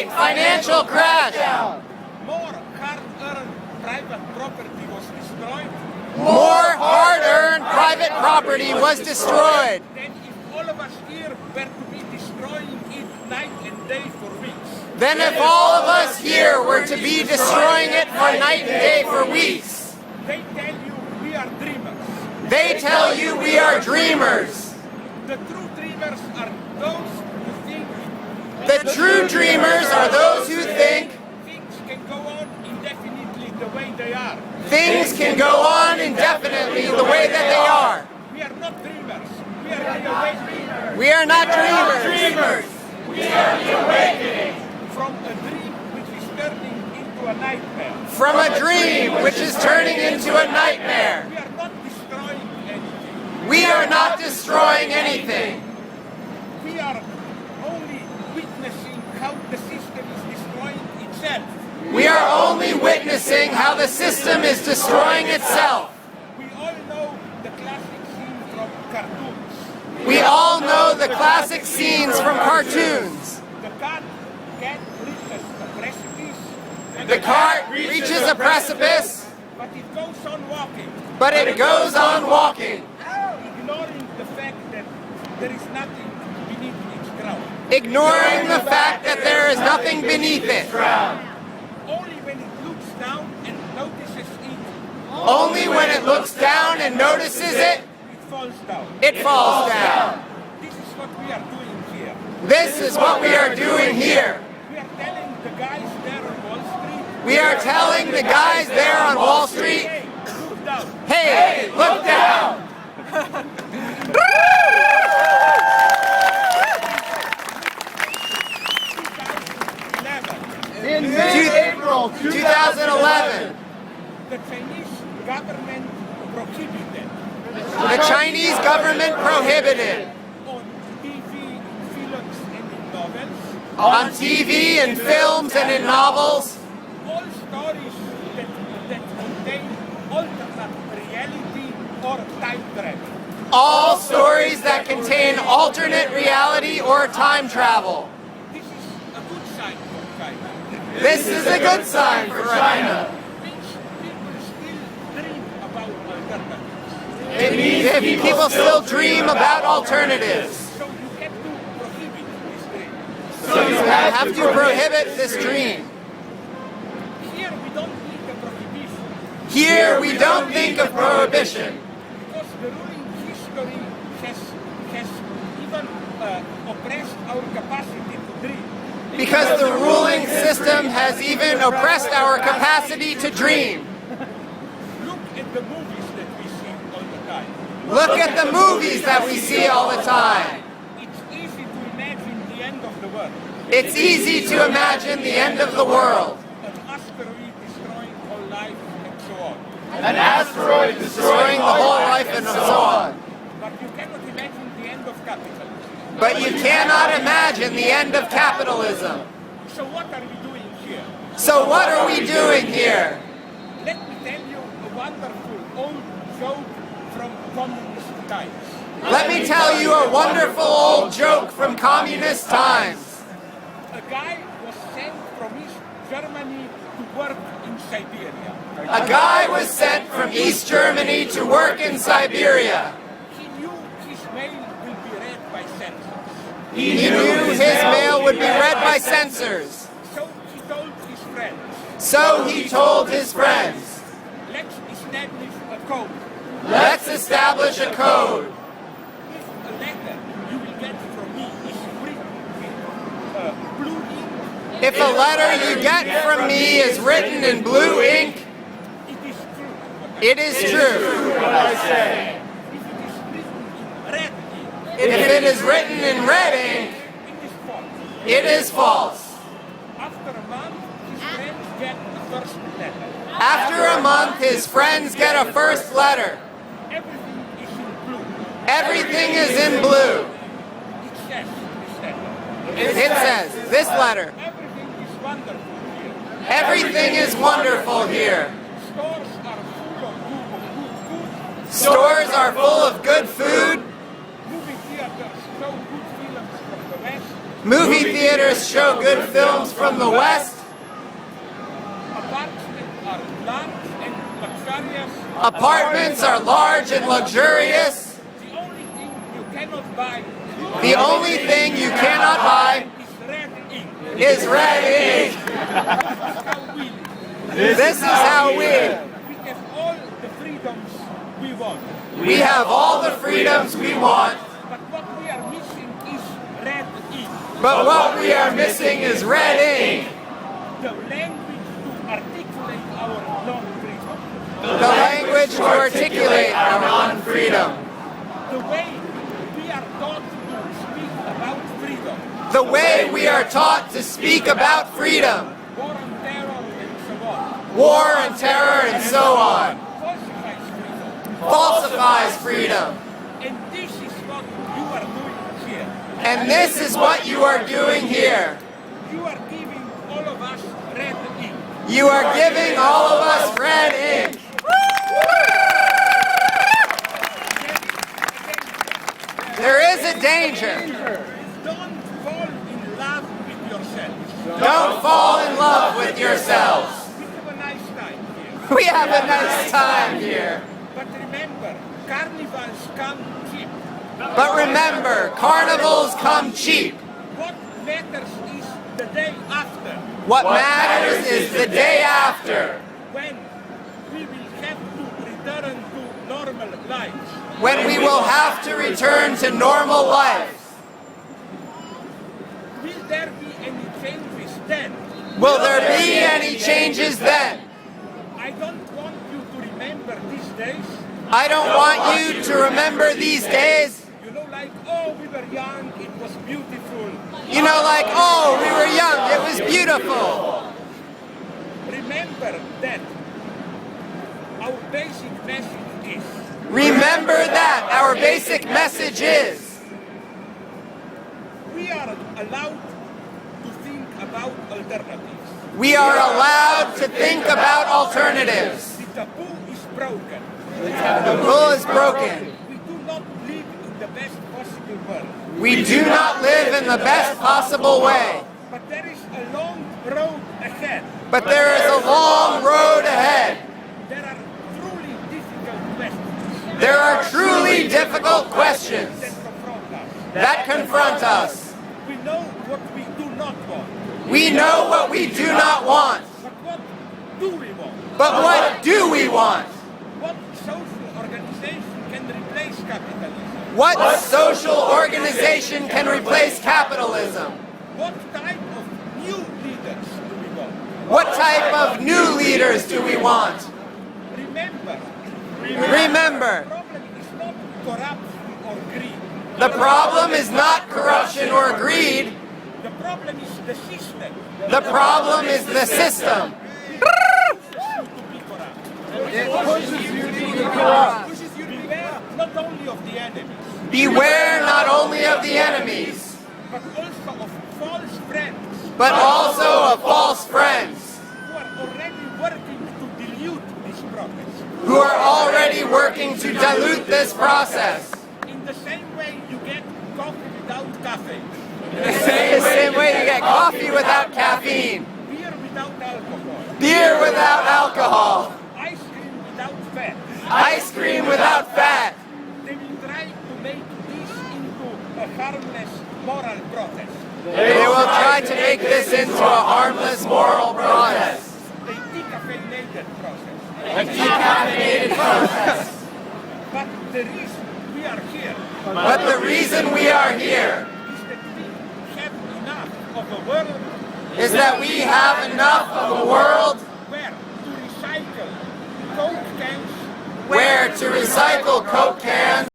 great financial crash. More hard-earned private property was destroyed. More hard-earned private property was destroyed. Then if all of us here were to be destroying it night and day for weeks. Then if all of us here were to be destroying it for night and day for weeks. They tell you we are dreamers. They tell you we are dreamers. The true dreamers are those who think The true dreamers are those who think things can go on indefinitely the way they are. things can go on indefinitely the way that they are. We are not dreamers. We are the awakening. We are not dreamers. We are the awakening. From a dream which is turning into a nightmare. From a dream which is turning into a nightmare. We are not destroying anything. We are not destroying anything. We are only witnessing how the system is destroying itself. We are only witnessing how the system is destroying itself. We all know the classic scene from cartoons. We all know the classic scenes from cartoons. The cart can reach a precipice, The cart reaches a precipice, but it goes on walking, but it goes on walking, ignoring the fact that there is nothing beneath its ground. ignoring the fact that there is nothing beneath it. Only when it looks down and notices it, Only when it looks down and notices it, it falls down. it falls down. This is what we are doing here. This is what we are doing here. We are telling the guys there on Wall Street, We are telling the guys there on Wall Street, hey, look down. hey, look down. In April 2011, The Chinese government prohibited the Chinese government prohibited on TV, films, and in novels on TV and films and in novels all stories that contain alternate reality or time travel. all stories that contain alternate reality or time travel. This is a good sign for China. This is a good sign for China. Means people still dream about alternatives. It means that people still dream about alternatives. So you have to prohibit this dream. So you have to prohibit this dream. Here we don't need a prohibition Here we don't think of prohibition because the ruling history has even oppressed our capacity to dream. because the ruling system has even oppressed our capacity to dream. Look at the movies that we see all the time. Look at the movies that we see all the time. It's easy to imagine the end of the world. It's easy to imagine the end of the world. An asteroid destroying whole life and so on. An asteroid Destroying the whole life and so on. But you cannot imagine the end of capitalism. But you cannot imagine the end of capitalism. So what are we doing here? So what are we doing here? Let me tell you a wonderful old joke from communist times. Let me tell you a wonderful old joke from communist times. A guy was sent from East Germany to work in Siberia. A guy was sent from East Germany to work in Siberia. He knew his mail will be read by censors. He knew his mail would be read by censors. So he told his friends, So he told his friends, let's establish a code. let's establish a code. If a letter you will get from me is written with blue ink, If a letter you get from me is written in blue ink, it is true. it is true. what I say. If it is written in red ink, If it is written in red ink, it is false. it is false. After a month, his friends get the first letter. After a month, his friends get a first letter. Everything is in blue. Everything is in blue. It says this letter. It says, this letter, Everything is wonderful here. everything is wonderful here. Stores are full of good food. Stores are full of good food. Movie theaters show good films from the West. Movie theaters show good films from the West. Apartments are large and luxurious. Apartments are large and luxurious. The only thing you cannot buy The only thing you cannot buy is red ink. is red ink. How we live. This is how we. We have all the freedoms we want. We have all the freedoms we want, But what we are missing is red ink. but what we are missing is red ink. The language to articulate our non-freedom. The language to articulate our non-freedom. The way we are taught to speak about freedom. The way we are taught to speak about freedom. War on terror and so on. War and terror and so on. Falsifies freedom. Falsifies freedom. And this is what you are doing here. And this is what you are doing here. You are giving all of us red ink. You are giving all of us red ink. There is a danger. Don't fall in love with yourself. Don't fall in love with yourselves. We have a nice time here. We have a nice time here. But remember, carnivals come cheap. But remember, carnivals come cheap. What matters is the day after, What matters is the day after, when we will have to return to normal lives. when we will have to return to normal life. Will there be any changes then? Will there be any changes then? I don't want you to remember these days. I don't want you to remember these days. You know, like, oh, we were young, it was beautiful. You know, like, oh, we were young, it was beautiful. Remember that our basic message is Remember that our basic message is we are allowed to think about alternatives. we are allowed to think about alternatives. The taboo is broken. The rule is broken. We do not live in the best possible world. We do not live in the best possible way. But there is a long road ahead. But there is a long road ahead. There are truly difficult questions There are truly difficult questions that confront us. that confront us. We know what we do not want. We know what we do not want. But what do we want? But what do we want? What social organization can replace capitalism? What social organization can replace capitalism? What type of new leaders do we want? What type of new leaders do we want? Remember, Remember, the problem is not corruption or greed. the problem is not corruption or greed. The problem is the system. The problem is the system. To be corrupt. It pushes you to be corrupt. Beware not only of the enemies, Beware not only of the enemies, but also of false friends but also of false friends who are already working to dilute this process. who are already working to dilute this process. In the same way you get coffee without caffeine, The same way you get coffee without caffeine, beer without alcohol, beer without alcohol, ice cream without fat. ice cream without fat. They will try to make this into a harmless moral protest. They will try to make this into a harmless moral protest. A decaffeinated process. A decaffeinated protest. But the reason we are here But the reason we are here is that we have enough of a world is that we have enough of a world